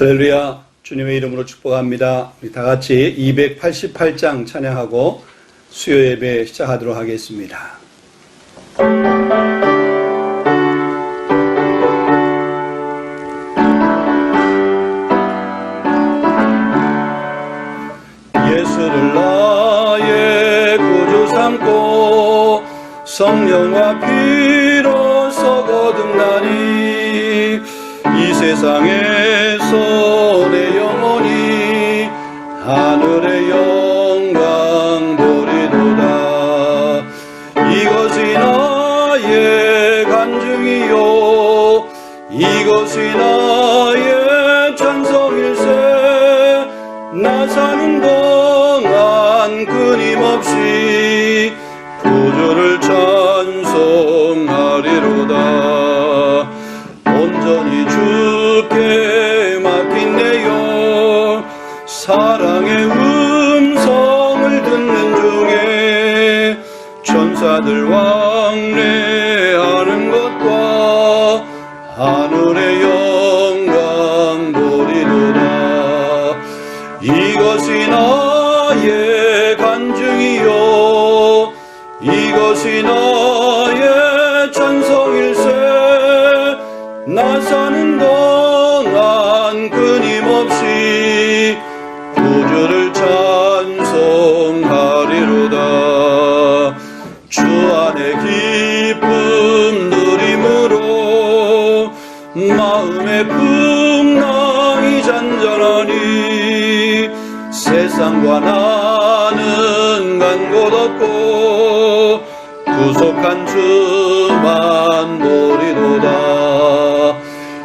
할렐루야, 주님의 이름으로 축복합니다. 우리 다 같이 288장 찬양하고 수요 예배 시작하도록 하겠습니다. 예수를 나의 구주 삼고 성령과 피로서 거듭나니 이 세상에서 내 영혼이 하늘의 영광 보리도다. 이것이 나의 간증이요 이것이 나의 찬송일세. 나 사는 동안 끊임없이 구주를 찬송하리로다. 온전히 주께 맡긴내요. 사랑의 음성을 듣는 중에 천사들 왕래하는 것과 하늘의 영광 보리도다. 이것이 나의 간증이요 이것이 나의 찬송일세. 나 사는 동안 끊임없이 구주를 찬송하리로다. 주 안에 기쁨 누림으로 마음의 풍랑이 잔잔하니 세상과 나는 간 곳 없고 구속한 주만 보리도다.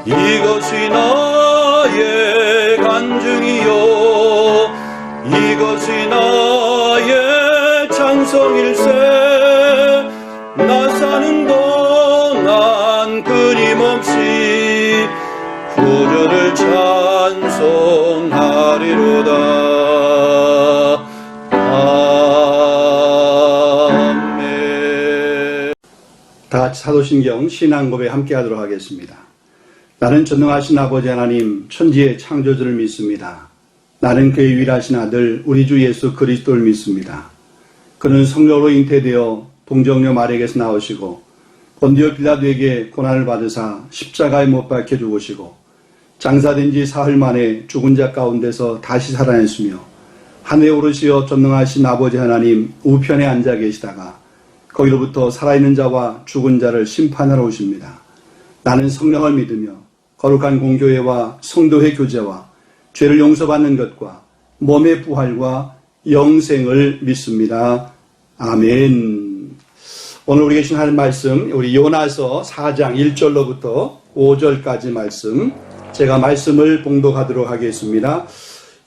이것이 나의 간증이요 이것이 나의 찬송일세. 나 사는 동안 끊임없이 구주를 찬송하리로다. 아멘. 다 같이 사도신경 신앙고백 함께 하도록 하겠습니다. 나는 전능하신 아버지 하나님 천지의 창조주를 믿습니다. 나는 그의 유일하신 아들 우리 주 예수 그리스도를 믿습니다. 그는 성령으로 잉태되어 동정녀 마리아에게서 나오시고 본디오 빌라도에게 고난을 받으사 십자가에 못 박혀 죽으시고 장사된 지 사흘 만에 죽은 자 가운데서 다시 살아냈으며 하늘에 오르시어 전능하신 아버지 하나님 우편에 앉아 계시다가 거기로부터 살아있는 자와 죽은 자를 심판하러 오십니다. 나는 성령을 믿으며 거룩한 공교회와 성도의 교제와 죄를 용서받는 것과 몸의 부활과 영생을 믿습니다. 아멘. 오늘 우리에게 주신 하나님 말씀 우리 요나서 4장 1절로부터 5절까지 말씀 제가 말씀을 봉독하도록 하겠습니다.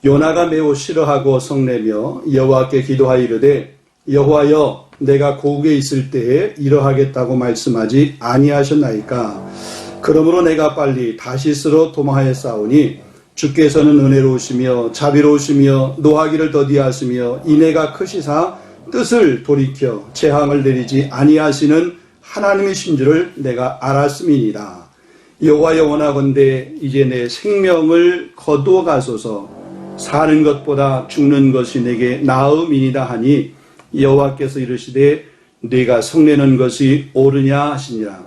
요나가 매우 싫어하고 성내며 여호와께 기도하여 이르되 여호와여 내가 고국에 있을 때에 이러하겠다고 말씀하지 아니하셨나이까. 그러므로 내가 빨리 다시스로 도망하였사오니 주께서는 은혜로우시며 자비로우시며 노하기를 더디하시며 인애가 크시사 뜻을 돌이켜 재앙을 내리지 아니하시는 하나님이신 줄을 내가 알았음이니라. 여호와여 원하건대 이제 내 생명을 거두어 가소서. 사는 것보다 죽는 것이 내게 나음이니라 하니 여호와께서 이르시되 네가 성내는 것이 옳으냐 하시니라.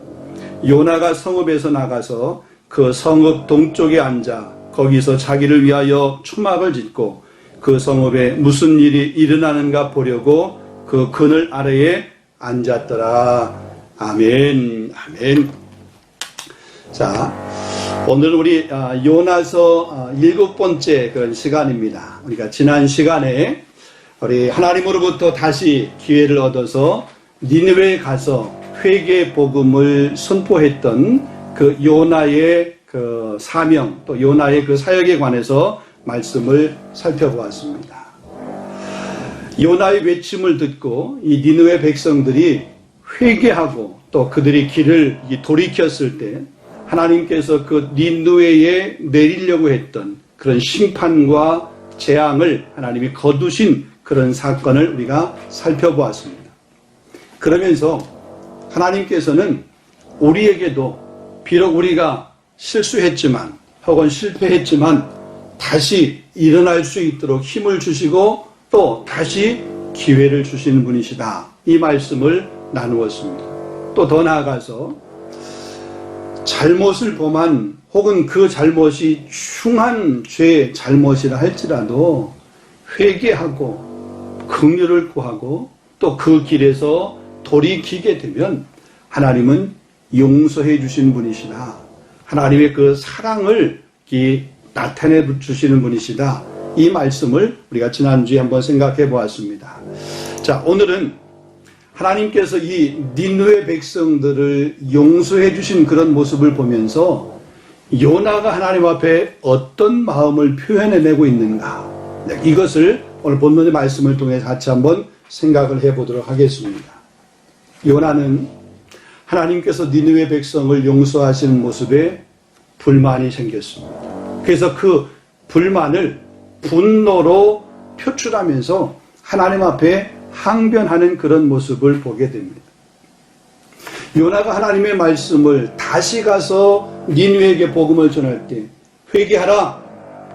요나가 성읍에서 나가서 그 성읍 동쪽에 앉아 거기서 자기를 위하여 초막을 짓고 그 성읍에 무슨 일이 일어나는가 보려고 그 그늘 아래에 앉았더라. 아멘. 아멘. 자, 오늘 우리 요나서 7번째 그런 시간입니다. 우리가 지난 시간에 우리 하나님으로부터 다시 기회를 얻어서 니느웨에 가서 회개 복음을 선포했던 그 요나의 그 사명 또 요나의 그 사역에 관해서 말씀을 살펴보았습니다. 요나의 외침을 듣고 이 니느웨 백성들이 회개하고 또 그들이 길을 돌이켰을 때 하나님께서 그 니느웨에 내리려고 했던 그런 심판과 재앙을 하나님이 거두신 그런 사건을 우리가 살펴보았습니다. 그러면서 하나님께서는 우리에게도 비록 우리가 실수했지만 혹은 실패했지만 다시 일어날 수 있도록 힘을 주시고 또 다시 기회를 주시는 분이시다. 이 말씀을 나누었습니다. 또 더 나아가서 잘못을 범한 혹은 그 잘못이 흉한 죄의 잘못이라 할지라도 회개하고 긍휼을 구하고 또 그 길에서 돌이키게 되면 하나님은 용서해 주시는 분이시다. 하나님의 그 사랑을 나타내 주시는 분이시다. 이 말씀을 우리가 지난주에 한번 생각해 보았습니다. 자, 오늘은 하나님께서 이 니느웨 백성들을 용서해 주신 그런 모습을 보면서 요나가 하나님 앞에 어떤 마음을 표현해내고 있는가, 이것을 오늘 본문의 말씀을 통해 같이 한번 생각을 해보도록 하겠습니다. 요나는 하나님께서 니느웨 백성을 용서하시는 모습에 불만이 생겼습니다. 그래서 그 불만을 분노로 표출하면서 하나님 앞에 항변하는 그런 모습을 보게 됩니다. 요나가 하나님의 말씀을 다시 가서 니느웨에게 복음을 전할 때 회개하라,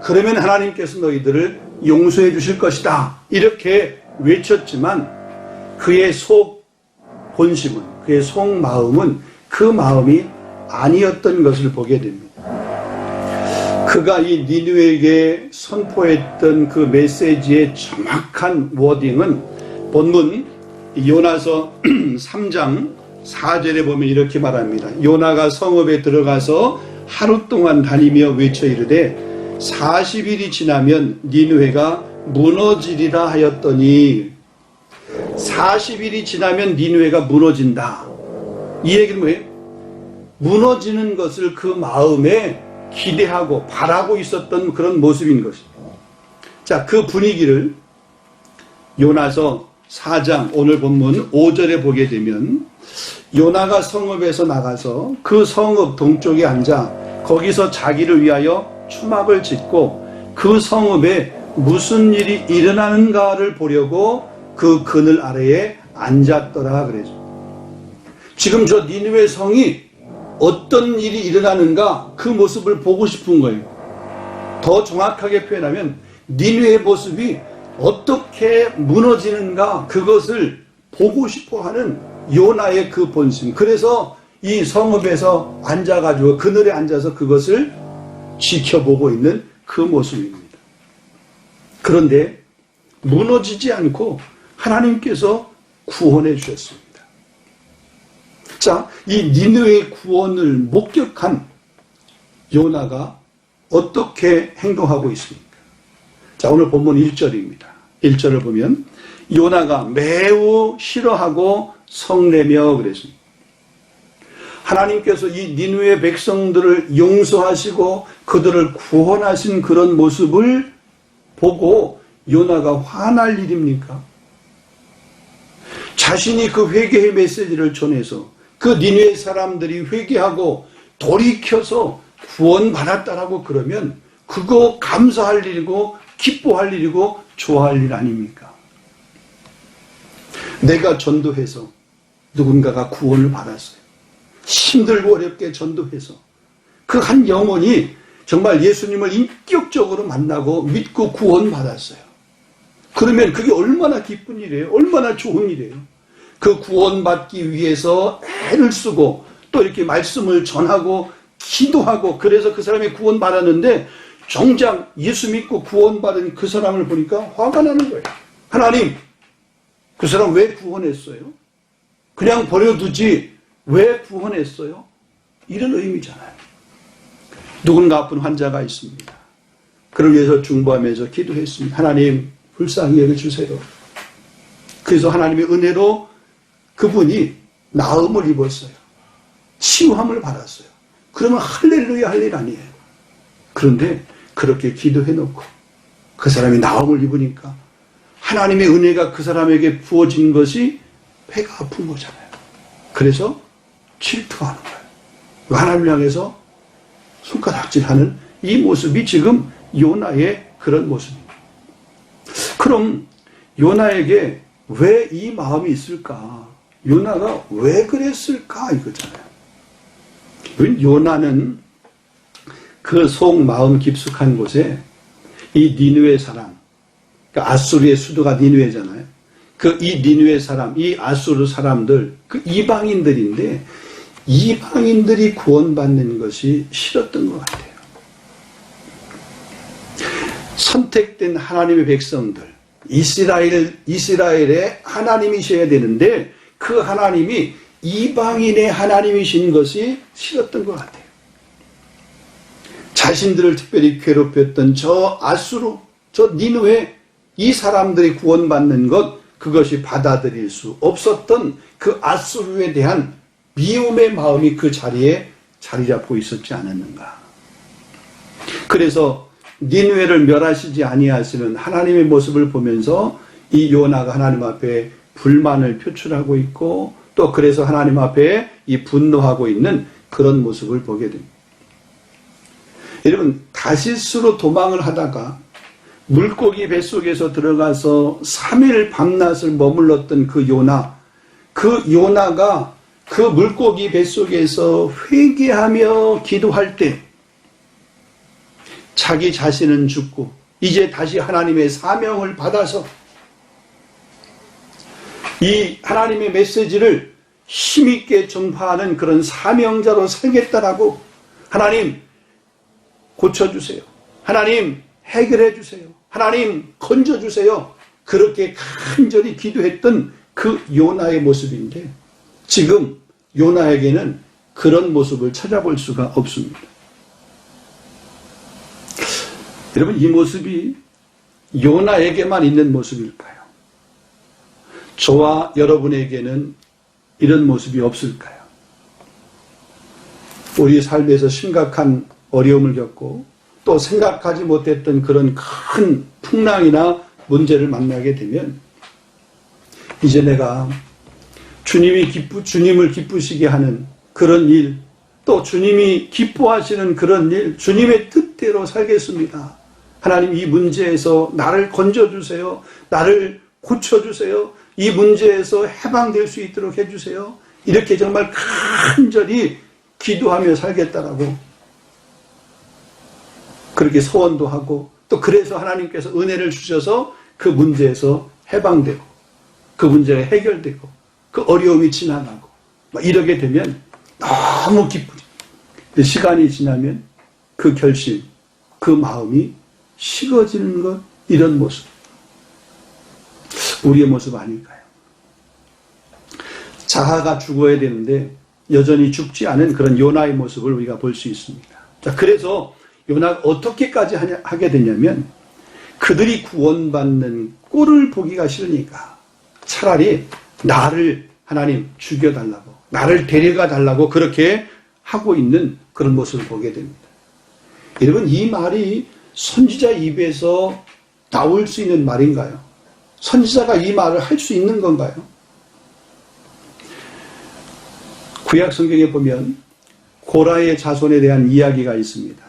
그러면 하나님께서 너희들을 용서해 주실 것이다, 이렇게 외쳤지만 그의 속 본심은, 그의 속 마음은 그 마음이 아니었던 것을 보게 됩니다. 그가 이 니느웨에게 선포했던 그 메시지의 정확한 워딩은 본문 요나서 3장 4절에 보면 이렇게 말합니다. 요나가 성읍에 들어가서 하루 동안 다니며 외쳐 이르되 40일이 지나면 니느웨가 무너지리라 하였더니, 40일이 지나면 니느웨가 무너진다. 이 얘기는 뭐예요? 무너지는 것을 그 마음에 기대하고 바라고 있었던 그런 모습인 것입니다. 자, 그 분위기를 요나서 4장 오늘 본문 5절에 보게 되면 요나가 성읍에서 나가서 그 성읍 동쪽에 앉아 거기서 자기를 위하여 추막을 짓고 그 성읍에 무슨 일이 일어나는가를 보려고 그 그늘 아래에 앉았더라 그래죠. 지금 저 니느웨 성이 어떤 일이 일어나는가 그 모습을 보고 싶은 거예요. 더 정확하게 표현하면 니느웨의 모습이 어떻게 무너지는가 그것을 보고 싶어하는 요나의 그 본심. 그래서 이 성읍에서 앉아가지고 그늘에 앉아서 그것을 지켜보고 있는 그 모습입니다. 그런데 무너지지 않고 하나님께서 구원해 주셨습니다. 자, 이 니느웨의 구원을 목격한 요나가 어떻게 행동하고 있습니까? 자, 오늘 본문 1절입니다. 1절을 보면 요나가 매우 싫어하고 성내며 그랬습니다. 하나님께서 이 니느웨 백성들을 용서하시고 그들을 구원하신 그런 모습을 보고 요나가 화날 일입니까? 자신이 그 회개의 메시지를 전해서 그 니느웨 사람들이 회개하고 돌이켜서 구원받았다라고 그러면 그거 감사할 일이고 기뻐할 일이고 좋아할 일 아닙니까? 내가 전도해서 누군가가 구원을 받았어요. 힘들고 어렵게 전도해서 그 한 영혼이 정말 예수님을 인격적으로 만나고 믿고 구원받았어요. 그러면 그게 얼마나 기쁜 일이에요. 얼마나 좋은 일이에요. 그 구원받기 위해서 애를 쓰고 또 이렇게 말씀을 전하고 기도하고 그래서 그 사람이 구원받았는데 정작 예수 믿고 구원받은 그 사람을 보니까 화가 나는 거예요. 하나님, 그 사람 왜 구원했어요? 그냥 버려두지 왜 구원했어요? 이런 의미잖아요. 누군가 아픈 환자가 있습니다. 그를 위해서 중보하면서 기도했습니다. 하나님, 불쌍히 여겨주세요. 그래서 하나님의 은혜로 그분이 나음을 입었어요. 치유함을 받았어요. 그러면 할렐루야 할 일 아니에요. 그런데 그렇게 기도해놓고 그 사람이 나음을 입으니까 하나님의 은혜가 그 사람에게 부어진 것이 배가 아픈 거잖아요. 그래서 질투하는 거예요. 하나님을 향해서 손가락질하는 이 모습이 지금 요나의 그런 모습입니다. 그럼 요나에게 왜 이 마음이 있을까? 요나가 왜 그랬을까? 이거잖아요. 요나는 그 속 마음 깊숙한 곳에 이 니느웨 사람, 그러니까 아수르의 수도가 니느웨잖아요. 그 이 니느웨 사람, 이 아수르 사람들, 그 이방인들인데 이방인들이 구원받는 것이 싫었던 것 같아요. 선택된 하나님의 백성들, 이스라엘의 하나님이셔야 되는데 그 하나님이 이방인의 하나님이신 것이 싫었던 것 같아요. 자신들을 특별히 괴롭혔던 저 아수르, 저 니느웨, 이 사람들이 구원받는 것, 그것이 받아들일 수 없었던 그 아수르에 대한 미움의 마음이 그 자리에 자리 잡고 있었지 않았는가. 그래서 니느웨를 멸하시지 아니하시는 하나님의 모습을 보면서 이 요나가 하나님 앞에 불만을 표출하고 있고 또 그래서 하나님 앞에 이 분노하고 있는 그런 모습을 보게 됩니다. 여러분, 다시스로 도망을 하다가 물고기 뱃속에서 들어가서 3일 밤낮을 머물렀던 그 요나가 그 물고기 뱃속에서 회개하며 기도할 때 자기 자신은 죽고 이제 다시 하나님의 사명을 받아서 이 하나님의 메시지를 힘있게 전파하는 그런 사명자로 살겠다라고 하나님 고쳐주세요. 하나님 해결해 주세요. 하나님 건져주세요. 그렇게 간절히 기도했던 그 요나의 모습인데 지금 요나에게는 그런 모습을 찾아볼 수가 없습니다. 여러분, 이 모습이 요나에게만 있는 모습일까요? 저와 여러분에게는 이런 모습이 없을까요? 우리 삶에서 심각한 어려움을 겪고 또 생각하지 못했던 그런 큰 풍랑이나 문제를 만나게 되면 이제 내가 주님을 기쁘시게 하는 그런 일, 또 주님이 기뻐하시는 그런 일, 주님의 뜻대로 살겠습니다. 하나님, 이 문제에서 나를 건져주세요. 나를 고쳐주세요. 이 문제에서 해방될 수 있도록 해주세요. 이렇게 정말 간절히 기도하며 살겠다라고 그렇게 소원도 하고 또 그래서 하나님께서 은혜를 주셔서 그 문제에서 해방되고 그 문제가 해결되고 그 어려움이 지나가고 막 이러게 되면 너무 기쁘죠. 근데 시간이 지나면 그 결심, 그 마음이 식어지는 것, 이런 모습, 우리의 모습 아닐까요? 자아가 죽어야 되는데 여전히 죽지 않은 그런 요나의 모습을 우리가 볼 수 있습니다. 자, 그래서 요나가 어떻게까지 하게 되냐면 그들이 구원받는 꼴을 보기가 싫으니까 차라리 나를 하나님 죽여달라고, 나를 데려가 달라고 그렇게 하고 있는 그런 모습을 보게 됩니다. 여러분, 이 말이 선지자 입에서 나올 수 있는 말인가요? 선지자가 이 말을 할 수 있는 건가요? 구약 성경에 보면 고라의 자손에 대한 이야기가 있습니다.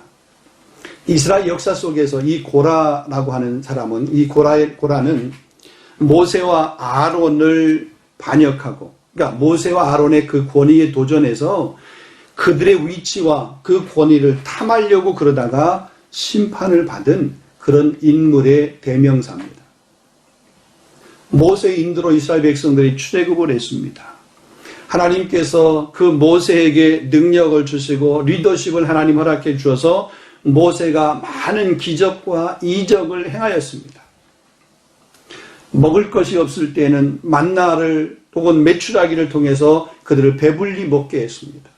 이스라엘 역사 속에서 이 고라라고 하는 사람은, 이 고라는 모세와 아론을 반역하고, 그러니까 모세와 아론의 그 권위에 도전해서 그들의 위치와 그 권위를 탐하려고 그러다가 심판을 받은 그런 인물의 대명사입니다. 모세의 인도로 이스라엘 백성들이 출애굽을 했습니다. 하나님께서 그 모세에게 능력을 주시고 리더십을 하나님 허락해 주어서 모세가 많은 기적과 이적을 행하였습니다. 먹을 것이 없을 때는 만나를 혹은 메추라기를 통해서 그들을 배불리 먹게 했습니다.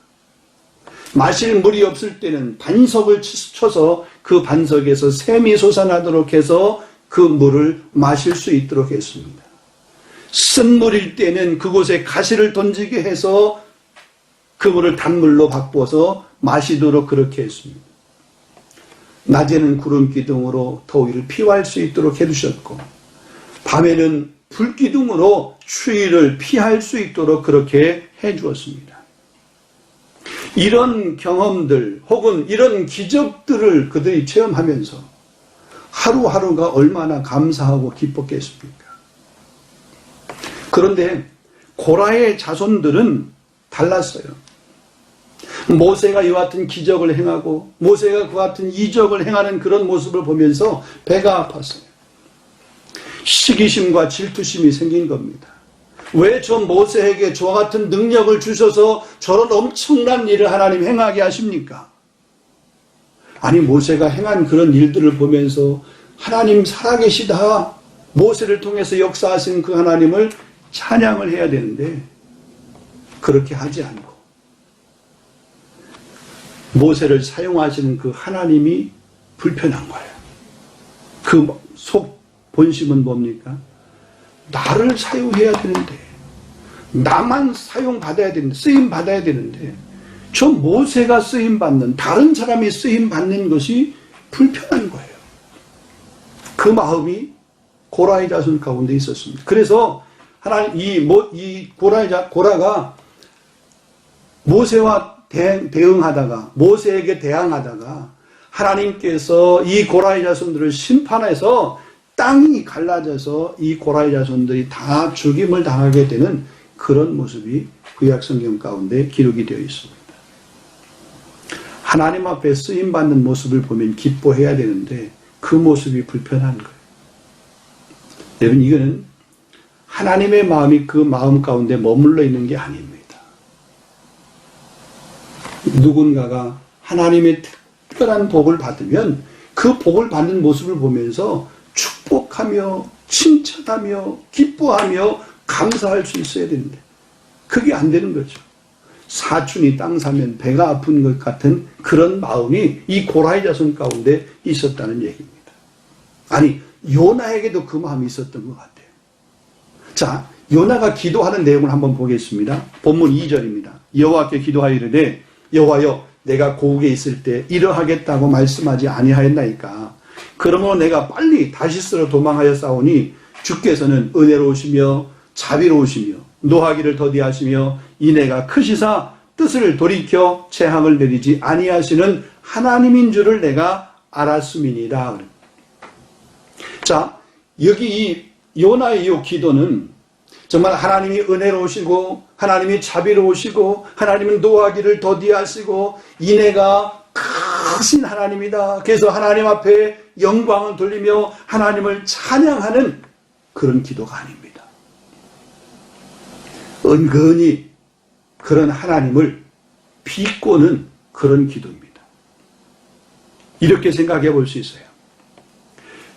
마실 물이 없을 때는 반석을 쳐서 그 반석에서 샘이 솟아나도록 해서 그 물을 마실 수 있도록 했습니다. 쓴 물일 때는 그곳에 가시를 던지게 해서 그 물을 단물로 바꿔서 마시도록 그렇게 했습니다. 낮에는 구름 기둥으로 더위를 피할 수 있도록 해주셨고 밤에는 불 기둥으로 추위를 피할 수 있도록 그렇게 해주었습니다. 이런 경험들 혹은 이런 기적들을 그들이 체험하면서 하루하루가 얼마나 감사하고 기뻤겠습니까? 그런데 고라의 자손들은 달랐어요. 모세가 이와 같은 기적을 행하고 모세가 그와 같은 이적을 행하는 그런 모습을 보면서 배가 아팠어요. 시기심과 질투심이 생긴 겁니다. 왜 저 모세에게 저와 같은 능력을 주셔서 저런 엄청난 일을 하나님 행하게 하십니까? 아니, 모세가 행한 그런 일들을 보면서 하나님 살아계시다, 모세를 통해서 역사하신 그 하나님을 찬양을 해야 되는데 그렇게 하지 않고 모세를 사용하시는 그 하나님이 불편한 거예요. 그 속 본심은 뭡니까? 나를 사용해야 되는데, 나만 사용받아야 되는데, 쓰임받아야 되는데, 저 모세가 쓰임받는, 다른 사람이 쓰임받는 것이 불편한 거예요. 그 마음이 고라의 자손 가운데 있었습니다. 그래서 하나님, 고라가 모세와 대응하다가, 모세에게 대항하다가, 하나님께서 이 고라의 자손들을 심판해서 땅이 갈라져서 이 고라의 자손들이 다 죽임을 당하게 되는 그런 모습이 구약 성경 가운데 기록이 되어 있습니다. 하나님 앞에 쓰임받는 모습을 보면 기뻐해야 되는데 그 모습이 불편한 거예요. 여러분, 이거는 하나님의 마음이 그 마음 가운데 머물러 있는 게 아닙니다. 누군가가 하나님의 특별한 복을 받으면 그 복을 받는 모습을 보면서 축복하며 칭찬하며 기뻐하며 감사할 수 있어야 되는데 그게 안 되는 거죠. 사촌이 땅 사면 배가 아픈 것 같은 그런 마음이 이 고라의 자손 가운데 있었다는 얘기입니다. 아니, 요나에게도 그 마음이 있었던 것 같아요. 자, 요나가 기도하는 내용을 한번 보겠습니다. 본문 2절입니다. 여호와께 기도하여 이르되 여호와여, 내가 고국에 있을 때 이러하겠다고 말씀하지 아니하였나이까. 그러므로 내가 빨리 다시스로 도망하여 싸우니 주께서는 은혜로우시며 자비로우시며 노하기를 더디하시며 인애가 크시사 뜻을 돌이켜 재앙을 내리지 아니하시는 하나님인 줄을 내가 알았음이니라. 자, 여기 이 요나의 이 기도는 정말 하나님이 은혜로우시고 하나님이 자비로우시고 하나님은 노하기를 더디하시고 인애가 크신 하나님이다. 그래서 하나님 앞에 영광을 돌리며 하나님을 찬양하는 그런 기도가 아닙니다. 은근히 그런 하나님을 비꼬는 그런 기도입니다. 이렇게 생각해 볼 수 있어요.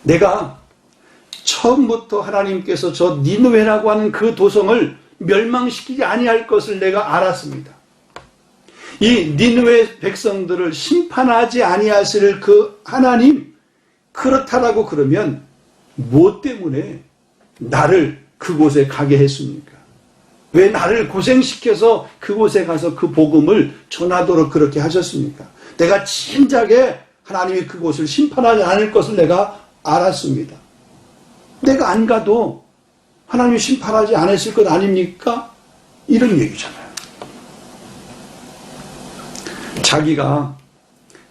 내가 처음부터 하나님께서 저 니느웨라고 하는 그 도성을 멸망시키지 아니할 것을 내가 알았습니다. 이 니느웨 백성들을 심판하지 아니하실 그 하나님, 그렇다라고 그러면 무엇 때문에 나를 그곳에 가게 했습니까? 왜 나를 고생시켜서 그곳에 가서 그 복음을 전하도록 그렇게 하셨습니까? 내가 진작에 하나님이 그곳을 심판하지 않을 것을 내가 알았습니다. 내가 안 가도 하나님이 심판하지 않았을 것 아닙니까? 이런 얘기잖아요. 자기가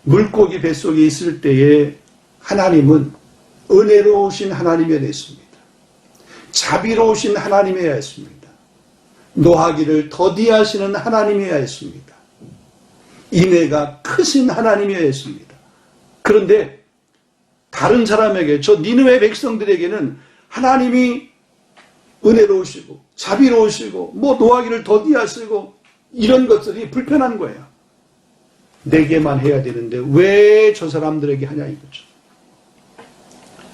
물고기 뱃속에 있을 때에 하나님은 은혜로우신 하나님이어야 했습니다. 자비로우신 하나님이어야 했습니다. 노하기를 더디하시는 하나님이어야 했습니다. 인애가 크신 하나님이어야 했습니다. 그런데 다른 사람에게, 저 니느웨 백성들에게는 하나님이 은혜로우시고 자비로우시고 노하기를 더디하시고 이런 것들이 불편한 거예요. 내게만 해야 되는데 왜 저 사람들에게 하냐 이거죠.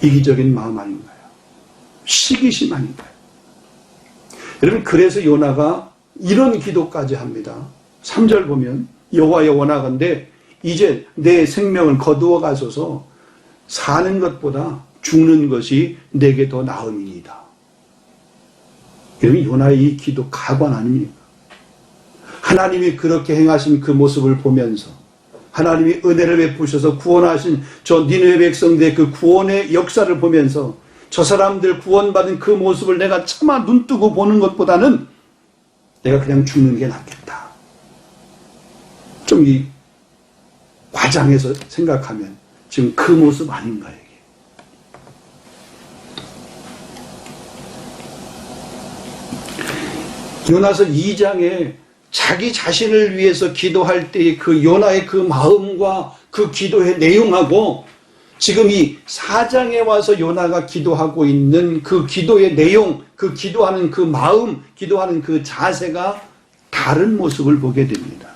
이기적인 마음 아닌가요? 시기심 아닌가요? 여러분, 그래서 요나가 이런 기도까지 합니다. 3절 보면 여호와여, 원하건대 이제 내 생명을 거두어 가소서. 사는 것보다 죽는 것이 내게 더 나음이니이다. 여러분, 요나의 이 기도 가관 아닙니까? 하나님이 그렇게 행하신 그 모습을 보면서 하나님이 은혜를 베푸셔서 구원하신 저 니느웨 백성들의 그 구원의 역사를 보면서 저 사람들 구원받은 그 모습을 내가 차마 눈뜨고 보는 것보다는 내가 그냥 죽는 게 낫겠다. 좀 이 과장해서 생각하면 지금 그 모습 아닌가 이게. 요나서 2장에 자기 자신을 위해서 기도할 때의 그 요나의 그 마음과 그 기도의 내용하고 지금 이 4장에 와서 요나가 기도하고 있는 그 기도의 내용, 그 기도하는 그 마음, 기도하는 그 자세가 다른 모습을 보게 됩니다.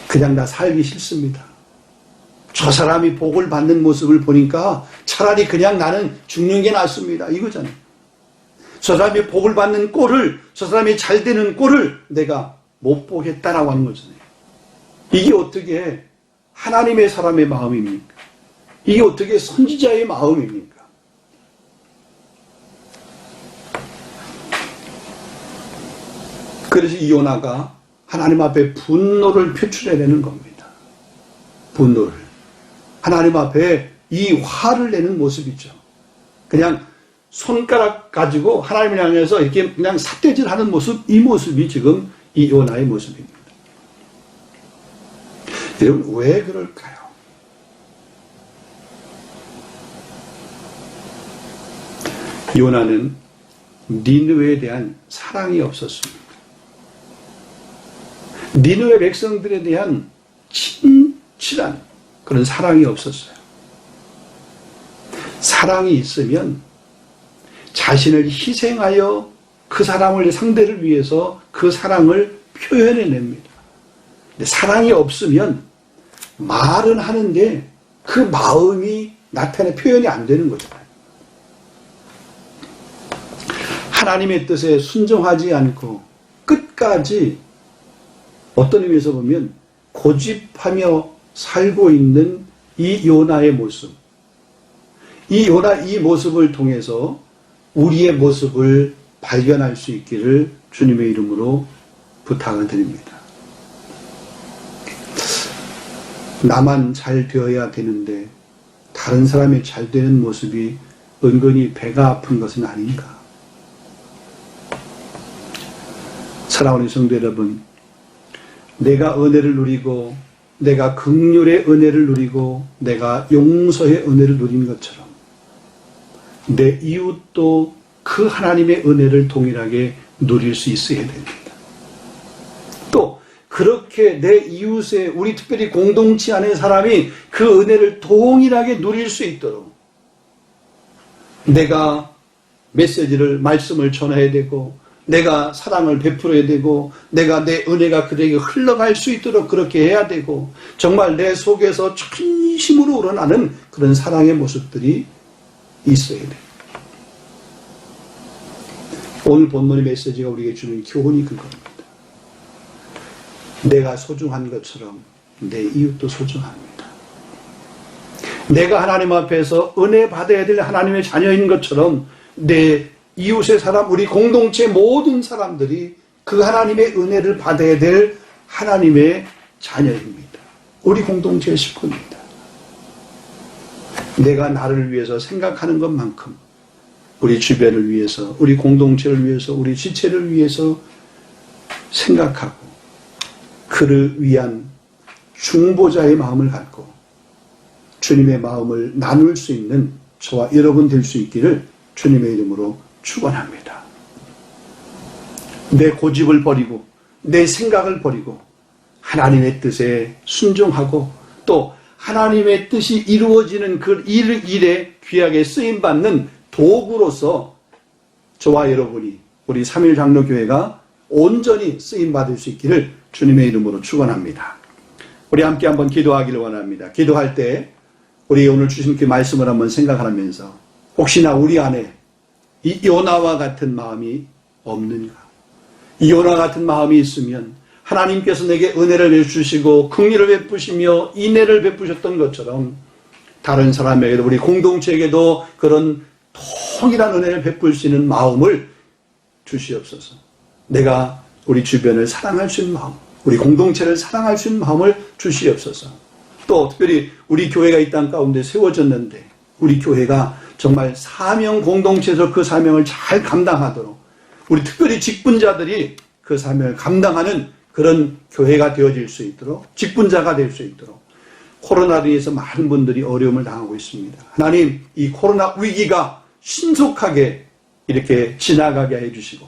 그냥 나 살기 싫습니다. 저 사람이 복을 받는 모습을 보니까 차라리 그냥 나는 죽는 게 낫습니다. 이거잖아요. 저 사람이 복을 받는 꼴을, 저 사람이 잘 되는 꼴을 내가 못 보겠다라고 하는 거잖아요. 이게 어떻게 하나님의 사람의 마음입니까? 이게 어떻게 선지자의 마음입니까? 그래서 이 요나가 하나님 앞에 분노를 표출해내는 겁니다. 분노를. 하나님 앞에 이 화를 내는 모습이죠. 그냥 손가락 가지고 하나님을 향해서 이렇게 그냥 삿대질하는 모습, 이 모습이 지금 이 요나의 모습입니다. 여러분, 왜 그럴까요? 요나는 니느웨에 대한 사랑이 없었습니다. 니느웨 백성들에 대한 친칠한 그런 사랑이 없었어요. 사랑이 있으면 자신을 희생하여 그 사람을 상대를 위해서 그 사랑을 표현해냅니다. 근데 사랑이 없으면 말은 하는데 그 마음이 나타내 표현이 안 되는 거잖아요. 하나님의 뜻에 순종하지 않고 끝까지 어떤 의미에서 보면 고집하며 살고 있는 이 요나의 모습, 이 요나 이 모습을 통해서 우리의 모습을 발견할 수 있기를 주님의 이름으로 부탁을 드립니다. 나만 잘 되어야 되는데 다른 사람이 잘 되는 모습이 은근히 배가 아픈 것은 아닌가? 사랑하는 성도 여러분, 내가 은혜를 누리고 내가 긍휼의 은혜를 누리고 내가 용서의 은혜를 누린 것처럼 내 이웃도 그 하나님의 은혜를 동일하게 누릴 수 있어야 됩니다. 또 그렇게 내 이웃의 우리 특별히 공동체 안의 사람이 그 은혜를 동일하게 누릴 수 있도록 내가 메시지를 말씀을 전해야 되고 내가 사랑을 베풀어야 되고 내가 내 은혜가 그들에게 흘러갈 수 있도록 그렇게 해야 되고 정말 내 속에서 진심으로 우러나는 그런 사랑의 모습들이 있어야 돼요. 오늘 본문의 메시지가 우리에게 주는 교훈이 그겁니다. 내가 소중한 것처럼 내 이웃도 소중합니다. 내가 하나님 앞에서 은혜 받아야 될 하나님의 자녀인 것처럼 내 이웃의 사람, 우리 공동체 모든 사람들이 그 하나님의 은혜를 받아야 될 하나님의 자녀입니다. 우리 공동체의 식구입니다. 내가 나를 위해서 생각하는 것만큼 우리 주변을 위해서, 우리 공동체를 위해서, 우리 지체를 위해서 생각하고 그를 위한 중보자의 마음을 갖고 주님의 마음을 나눌 수 있는 저와 여러분 될 수 있기를 주님의 이름으로 축원합니다. 내 고집을 버리고 내 생각을 버리고 하나님의 뜻에 순종하고 또 하나님의 뜻이 이루어지는 그 일에 귀하게 쓰임받는 도구로서 저와 여러분이 우리 3일 장로교회가 온전히 쓰임받을 수 있기를 주님의 이름으로 축원합니다. 우리 함께 한번 기도하기를 원합니다. 기도할 때 우리 오늘 주신 그 말씀을 한번 생각하면서 혹시나 우리 안에 이 요나와 같은 마음이 없는가? 이 요나 같은 마음이 있으면 하나님께서 내게 은혜를 베푸시고 긍휼을 베푸시며 인애를 베푸셨던 것처럼 다른 사람에게도 우리 공동체에게도 그런 통일한 은혜를 베풀 수 있는 마음을 주시옵소서. 내가 우리 주변을 사랑할 수 있는 마음, 우리 공동체를 사랑할 수 있는 마음을 주시옵소서. 또 특별히 우리 교회가 이 땅 가운데 세워졌는데 우리 교회가 정말 사명 공동체에서 그 사명을 잘 감당하도록 우리 특별히 직분자들이 그 사명을 감당하는 그런 교회가 되어질 수 있도록 직분자가 될 수 있도록 코로나로 인해서 많은 분들이 어려움을 당하고 있습니다. 하나님, 이 코로나 위기가 신속하게 이렇게 지나가게 해주시고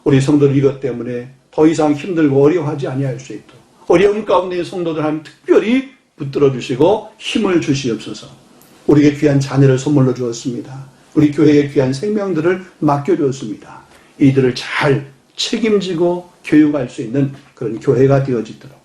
우리 성도들 이것 때문에 더 이상 힘들고 어려워하지 아니할 수 있도록 어려움 가운데 있는 성도들 하나님 특별히 붙들어 주시고 힘을 주시옵소서. 우리에게 귀한 자녀를 선물로 주었습니다. 우리 교회에 귀한 생명들을 맡겨주었습니다. 이들을 잘 책임지고 교육할 수 있는 그런 교회가 되어지도록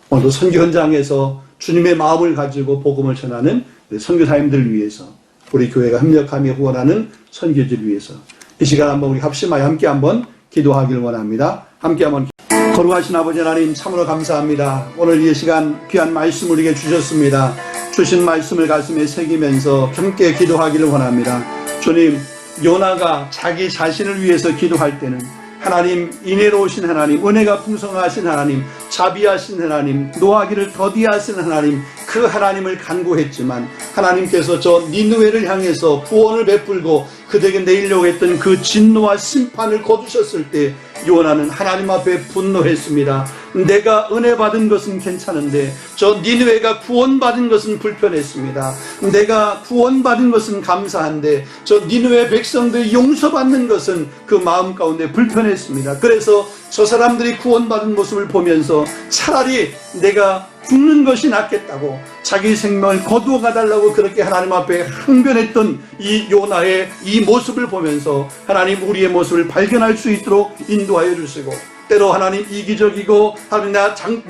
오늘도 선교 현장에서 주님의 마음을 가지고 복음을 전하는 선교사님들을 위해서 우리 교회가 협력하며 후원하는 선교지를 위해서 이 시간 한번 우리 합심하여 함께 한번 기도하기를 원합니다. 함께 한번 거룩하신 아버지 하나님 참으로 감사합니다. 오늘 이 시간 귀한 말씀을 우리에게 주셨습니다. 주신 말씀을 가슴에 새기면서 함께 기도하기를 원합니다. 주님, 요나가 자기 자신을 위해서 기도할 때는 하나님, 인애로우신 하나님, 은혜가 풍성하신 하나님, 자비하신 하나님, 노하기를 더디하신 하나님, 그 하나님을 간구했지만 하나님께서 저 니느웨를 향해서 구원을 베풀고 그들에게 내리려고 했던 그 진노와 심판을 거두셨을 때 요나는 하나님 앞에 분노했습니다. 내가 은혜 받은 것은 괜찮은데 저 니느웨가 구원받은 것은 불편했습니다. 내가 구원받은 것은 감사한데 저 니느웨 백성들이 용서받는 것은 그 마음 가운데 불편했습니다. 그래서 저 사람들이 구원받은 모습을 보면서 차라리 내가 죽는 것이 낫겠다고 자기 생명을 거두어 달라고 그렇게 하나님 앞에 항변했던 이 요나의 이 모습을 보면서 하나님 우리의 모습을 발견할 수 있도록 인도하여 주시고 때로 하나님 이기적이고 하나님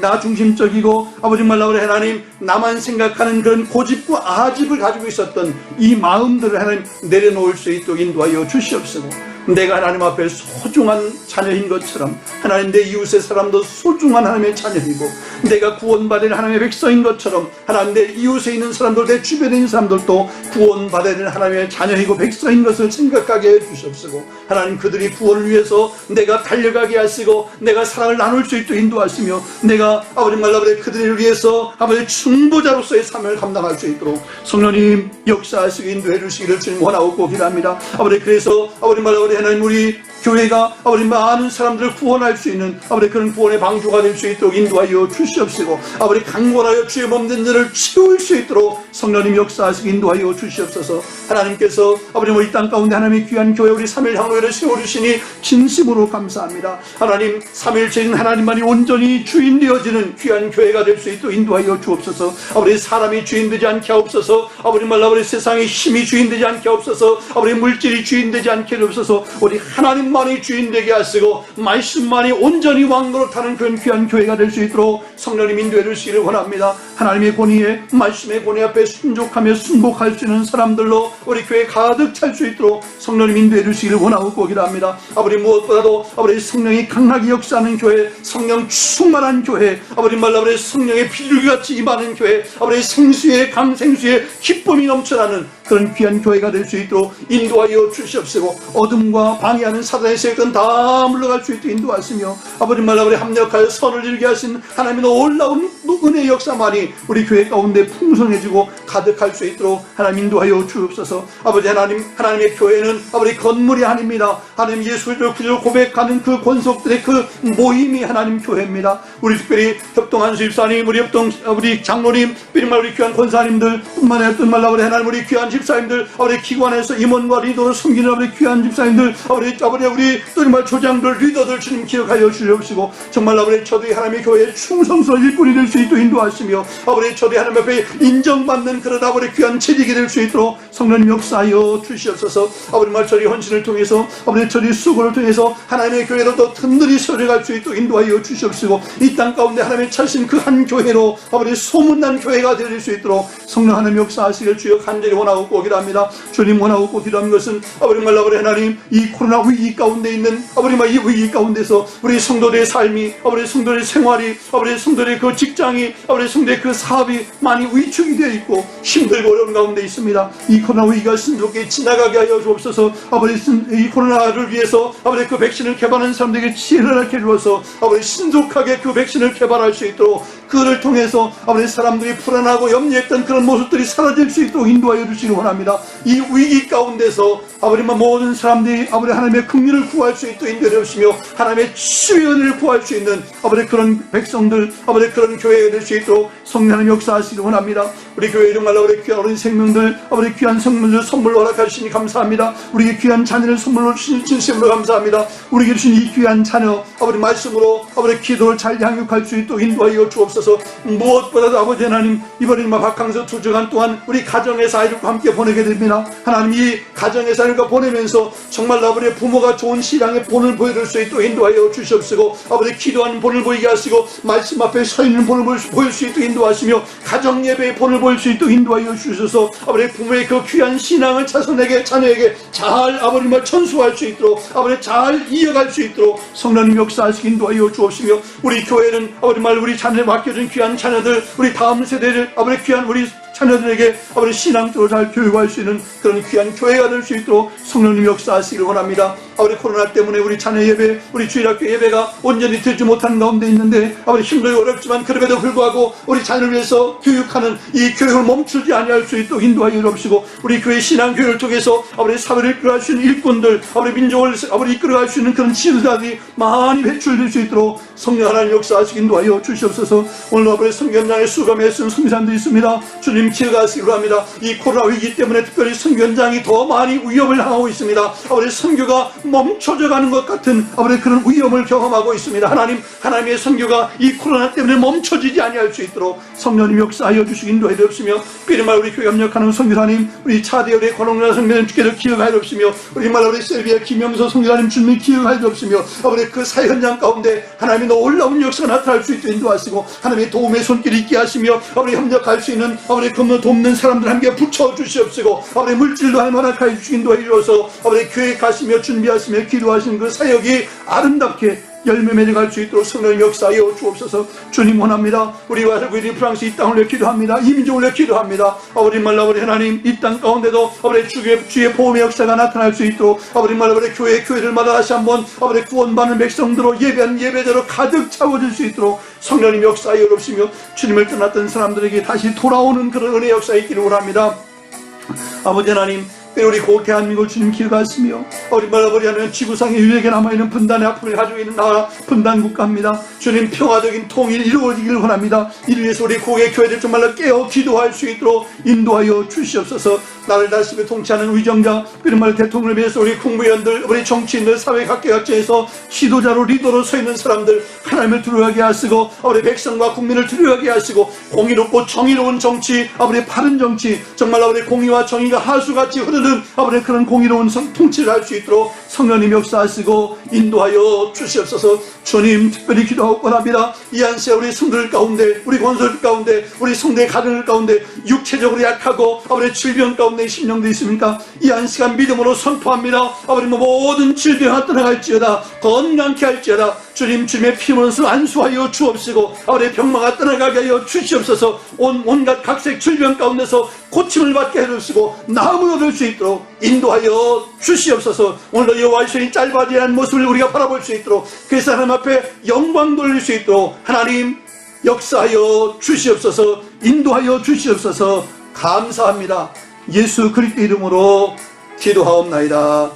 나 중심적이고 아버지 말라 그래 하나님 나만 생각하는 그런 고집과 아집을 가지고 있었던 이 마음들을 하나님 내려놓을 수 있도록 인도하여 주시옵소서. 내가 하나님 앞에 소중한 자녀인 것처럼 하나님 내 이웃의 사람도 소중한 하나님의 자녀이고 내가 구원받을 하나님의 백성인 것처럼 하나님 내 이웃에 있는 사람들 내 주변에 있는 사람들도 구원받을 하나님의 자녀이고 백성인 것을 생각하게 해주시옵시고 하나님 그들이 구원을 위해서 내가 달려가게 하시고 내가 사랑을 나눌 수 있도록 인도하시며 내가 아버지 말라버려 그들을 위해서 아버지 중보자로서의 사명을 감당할 수 있도록 성령님 역사하시고 인도해 주시기를 주님 원하고 기도합니다. 아버지 그래서 아버지 말라버려 하나님 우리 교회가 아버지 많은 사람들을 구원할 수 있는 아버지 그런 구원의 방주가 될 수 있도록 인도하여 주시옵시고 아버지 강권하여 주의 몸된 자를 치울 수 있도록 성령님 역사하시고 인도하여 주시옵소서. 하나님께서 아버지 우리 땅 가운데 하나님의 귀한 교회 우리 3일 향로회를 세워주시니 진심으로 감사합니다. 하나님 3일째인 하나님만이 온전히 주인 되어지는 귀한 교회가 될 수 있도록 인도하여 주옵소서. 아버지 사람이 주인 되지 않게 하옵소서. 아버지 말라 아버지 세상의 힘이 주인 되지 않게 하옵소서. 아버지 물질이 주인 되지 않게 하옵소서. 우리 하나님만이 주인 되게 하시고 말씀만이 온전히 왕노릇하는 그런 귀한 교회가 될 수 있도록 성령님 인도해 주시기를 원합니다. 하나님의 권위에 말씀의 권위 앞에 순종하며 순복할 수 있는 사람들로 우리 교회 가득 찰 수 있도록 성령님 인도해 주시기를 원하고 기도합니다. 아버지 무엇보다도 아버지 성령이 강하게 역사하는 교회, 성령 충만한 교회, 아버지 말라버리 성령의 비둘기같이 임하는 교회, 아버지 생수의 강생수의 기쁨이 넘쳐나는 그런 귀한 교회가 될 수 있도록 인도하여 주시옵시고 어둠과 방해하는 사단의 세력은 다 물러갈 수 있도록 인도하시며 아버지 말라버리 합력하여 선을 이루게 하신 하나님의 놀라운 은혜의 역사만이 우리 교회 가운데 풍성해지고 가득할 수 있도록 하나님 인도하여 주옵소서. 아버지 하나님의 교회는 아버지 건물이 아닙니다. 하나님 예수를 구주로 고백하는 그 권속들의 그 모임이 하나님 교회입니다. 우리 특별히 협동한 집사님, 우리 장로님, 우리 귀한 권사님들 뿐만 아니라 또 말라버리 하나님 우리 귀한 집사님들, 우리 기관에서 임원과 리더를 섬기는 우리 귀한 집사님들, 우리 또 정말 조장들, 리더들 주님 기억하여 주시옵시고 정말 아버지 저들이 하나님의 교회의 충성스러운 일꾼이 될 수 있도록 인도하시며 아버지 저들이 하나님 앞에 인정받는 그런 아버지 귀한 재직이 될 수 있도록 성령님 역사하여 주시옵소서. 아버지 말 저리 헌신을 통해서 아버지 저리 수고를 통해서 하나님의 교회로 더 든든히 서려갈 수 있도록 인도하여 주시옵시고 이 땅 가운데 하나님의 차신 그 한 교회로 아버지 소문난 교회가 될 수 있도록 성령 하나님 역사하시기를 주여 간절히 원하고 기도합니다. 주님 원하고 기도하는 것은 아버지 말라버리 하나님 이 코로나 위기 가운데 있는 아버지 이 위기 가운데서 우리 성도들의 삶이 아버지 성도들의 생활이 아버지 성도들의 그 직장이 아버지 성도들의 그 사업이 많이 위축이 되어 있고 힘들고 어려운 가운데 있습니다. 이 코로나 위기가 신속히 지나가게 하여 주옵소서. 아버지 이 코로나를 위해서 아버지 그 백신을 개발하는 사람들에게 지혜를 얻게 주어서 아버지 신속하게 그 백신을 개발할 수 있도록 그를 통해서 아버지 사람들이 불안하고 염려했던 그런 모습들이 사라질 수 있도록 인도하여 주시기 원합니다. 이 위기 가운데서 아버지 모든 사람들이 아버지 하나님의 긍휼을 구할 수 있도록 인도해 주시며 하나님의 치유를 구할 수 있는 아버지 그런 백성들 아버지 그런 교회가 될 수 있도록 성령의 역사하시기 원합니다. 우리 교회 정말 우리 귀한 어린 생명들, 우리 귀한 성물들 선물로 허락하시니 감사합니다. 우리 귀한 자녀를 선물로 주신 진심으로 감사합니다. 우리에게 주신 이 귀한 자녀, 아버지 말씀으로 아버지 기도를 잘 양육할 수 있도록 인도하여 주옵소서. 무엇보다도 아버지 하나님, 이번에 박항서 2주간 동안 우리 가정의 아이들과 함께 보내게 됩니다. 하나님, 이 가정의 아이들과 보내면서 정말 아버지 부모가 좋은 신앙의 본을 보여줄 수 있도록 인도하여 주시옵시고, 아버지 기도하는 본을 보이게 하시고, 말씀 앞에 서 있는 본을 보일 수 있도록 인도하시며, 가정 예배의 본을 보일 수 있도록 인도하여 주셔서 아버지 부모의 그 귀한 신앙을 자녀에게 잘 아버지 말 전수할 수 있도록, 아버지 잘 이어갈 수 있도록 성령님 역사하시기 인도하여 주옵시며, 우리 교회는 아버지 말 우리 자녀에 맡겨진 귀한 자녀들, 우리 다음 세대를 아버지 귀한 우리 자녀들에게 아버지 신앙적으로 잘 교육할 수 있는 그런 귀한 교회가 될 수 있도록 성령님 역사하시기를 원합니다. 아버지 코로나 때문에 우리 자녀 예배, 우리 주일학교 예배가 온전히 되지 못하는 가운데 있는데 아버지 힘들고 어렵지만 그럼에도 불구하고 우리 자녀를 위해서 교육하는 이 교육을 멈추지 아니할 수 있도록 인도하여 주옵시고, 우리 교회 신앙 교육을 통해서 아버지 사회를 이끌어갈 수 있는 일꾼들, 아버지 민족을 아버지 이끌어갈 수 있는 그런 지도자들이 많이 배출될 수 있도록 성령 하나님 역사하시기 인도하여 주시옵소서. 오늘 아버지 선교현장에 수감에 쓴 선교사님들이 있습니다. 주님 기억하시기로 합니다. 이 코로나 위기 때문에 특별히 선교현장이 더 많이 위험을 당하고 있습니다. 아버지 선교가 멈춰져 가는 것 같은 아버지 그런 위험을 경험하고 있습니다. 하나님의 선교가 이 코로나 때문에 멈춰지지 아니할 수 있도록 성령님 역사하여 주시기 인도하여 주시며, 삐리말 우리 교회 협력하는 선교사님, 우리 차대 우리 권홍라 선교사님 주께서 기억하여 주시며, 우리 말 우리 셀비아 김영서 선교사님 주님 기억하여 주시며, 아버지 그 사회 현장 가운데 하나님의 놀라운 역사가 나타날 수 있도록 인도하시고, 하나님의 도움의 손길이 있게 하시며, 아버지 협력할 수 있는 아버지 돕는 사람들 함께 붙여 주시옵시고, 아버지 물질도 하나님 허락하여 주시기 인도하여 주셔서 아버지 교회 가시며 준비하시며 기도하시는 그 사역이 아름답게 열매 맺어갈 수 있도록 성령님 역사하여 주옵소서. 주님 원합니다. 우리와 살고 있는 프랑스 이 땅을 위해 기도합니다. 이 민족을 위해 기도합니다. 아버지 말라 우리 하나님, 이 땅 가운데도 아버지 주의 보험의 역사가 나타날 수 있도록 아버지 말라 우리 교회들마다 다시 한번 아버지 구원받는 백성들로 예배한 예배대로 가득 채워질 수 있도록 성령님 역사하여 주옵시며, 주님을 떠났던 사람들에게 다시 돌아오는 그런 은혜 역사에 있기를 원합니다. 아버지 하나님, 우리 대한민국을 주님 기억하시며, 우리 말아버리 하는 지구상에 유일하게 남아있는 분단의 아픔을 가지고 있는 나라 분단 국가입니다. 주님 평화적인 통일이 이루어지기를 원합니다. 이를 위해서 우리 교회들 정말로 깨어 기도할 수 있도록 인도하여 주시옵소서. 나를 다스리며 통치하는 위정자, 그런 대통령을 위해서 우리 국무위원들, 우리 정치인들, 사회 각계각층에서 지도자로 리더로 서 있는 사람들 하나님을 두려워하게 하시고, 우리 백성과 국민을 두려워하게 하시고, 공의롭고 정의로운 정치, 아버지 바른 정치, 정말 아버지 공의와 정의가 하수같이 흐르는 아버지 그런 공의로운 통치를 할 수 있도록 성령님 역사하시고 인도하여 주시옵소서. 주님 특별히 기도하고 원합니다. 이 안세 우리 성도들 가운데, 우리 권소들 가운데, 우리 성도의 가정들 가운데 육체적으로 약하고 아버지 질병 가운데 심령도 있습니까? 이 안시간 믿음으로 선포합니다. 아버지 모든 질병을 떠나갈지어다, 건강케 할지어다. 주님의 피문을 안수하여 주옵시고, 아버지 병마가 떠나가게 하여 주시옵소서. 온갖 각색 질병 가운데서 고침을 받게 해주시고 나음을 얻을 수 있도록 인도하여 주시옵소서. 오늘도 여호와의 손이 짧아지지 않은 모습을 우리가 바라볼 수 있도록, 그래서 하나님 앞에 영광 돌릴 수 있도록 하나님 역사하여 주시옵소서. 인도하여 주시옵소서. 감사합니다. 예수 그리스도 이름으로 기도하옵나이다.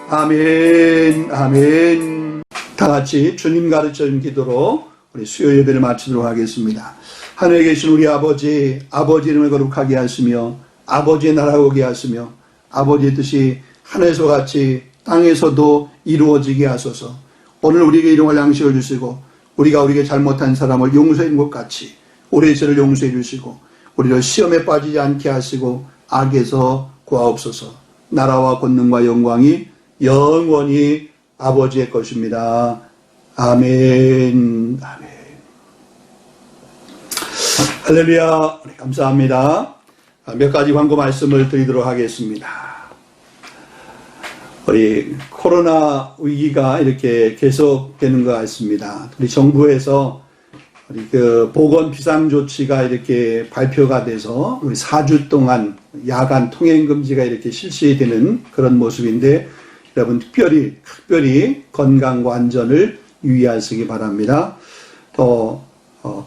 아멘. 아멘. 다 같이 주님 가르쳐준 기도로 우리 수요 예배를 마치도록 하겠습니다. 하늘에 계신 우리 아버지 이름을 거룩하게 하시며, 아버지의 나라가 오게 하시며, 아버지의 뜻이 하늘에서 같이 땅에서도 이루어지게 하소서. 오늘 우리에게 일용할 양식을 주시고, 우리가 우리에게 잘못한 사람을 용서해 준 것 같이 우리의 죄를 용서해 주시고, 우리를 시험에 빠지지 않게 하시고 악에서 구하옵소서. 나라와 권능과 영광이 영원히 아버지의 것입니다. 아멘. 아멘. 할렐루야. 감사합니다. 몇 가지 광고 말씀을 드리도록 하겠습니다. 우리 코로나 위기가 이렇게 계속되는 것 같습니다. 우리 정부에서 우리 보건 비상 조치가 이렇게 발표가 돼서 우리 4주 동안 야간 통행 금지가 이렇게 실시되는 그런 모습인데, 여러분 특별히 건강과 안전을 유의하시기 바랍니다. 또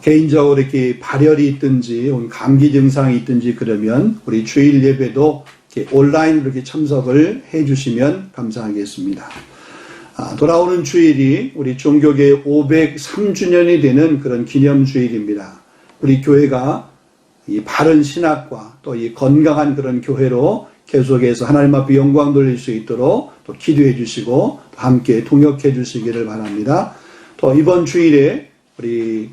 개인적으로 이렇게 발열이 있든지 감기 증상이 있든지 그러면 우리 주일 예배도 이렇게 온라인으로 이렇게 참석을 해주시면 감사하겠습니다. 돌아오는 주일이 우리 종교계 503주년이 되는 그런 기념주일입니다. 우리 교회가 이 바른 신학과 또 이 건강한 그런 교회로 계속해서 하나님 앞에 영광 돌릴 수 있도록 또 기도해 주시고 또 함께 동역해 주시기를 바랍니다. 또 이번 주일에 우리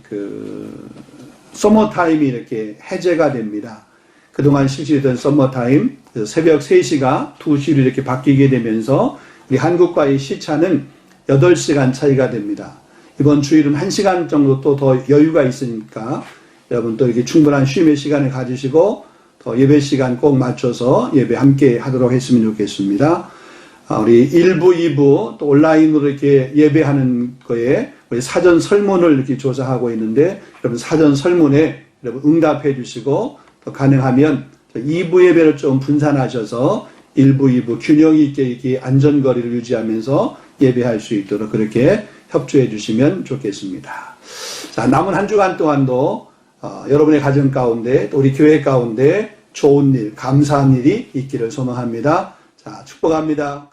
서머타임이 이렇게 해제가 됩니다. 그동안 실시했던 서머타임 새벽 3시가 2시로 이렇게 바뀌게 되면서 우리 한국과의 시차는 8시간 차이가 됩니다. 이번 주일은 1시간 정도 또 더 여유가 있으니까 여러분 또 이렇게 충분한 쉼의 시간을 가지시고 더 예배 시간 꼭 맞춰서 예배 함께 하도록 했으면 좋겠습니다. 우리 1부, 2부 또 온라인으로 이렇게 예배하는 거에 우리 사전 설문을 이렇게 조사하고 있는데 여러분 사전 설문에 여러분 응답해 주시고 또 가능하면 2부 예배를 좀 분산하셔서 1부, 2부 균형 있게 이렇게 안전거리를 유지하면서 예배할 수 있도록 그렇게 협조해 주시면 좋겠습니다. 자, 남은 한 주간 동안도 여러분의 가정 가운데 또 우리 교회 가운데 좋은 일, 감사한 일이 있기를 소망합니다. 자, 축복합니다.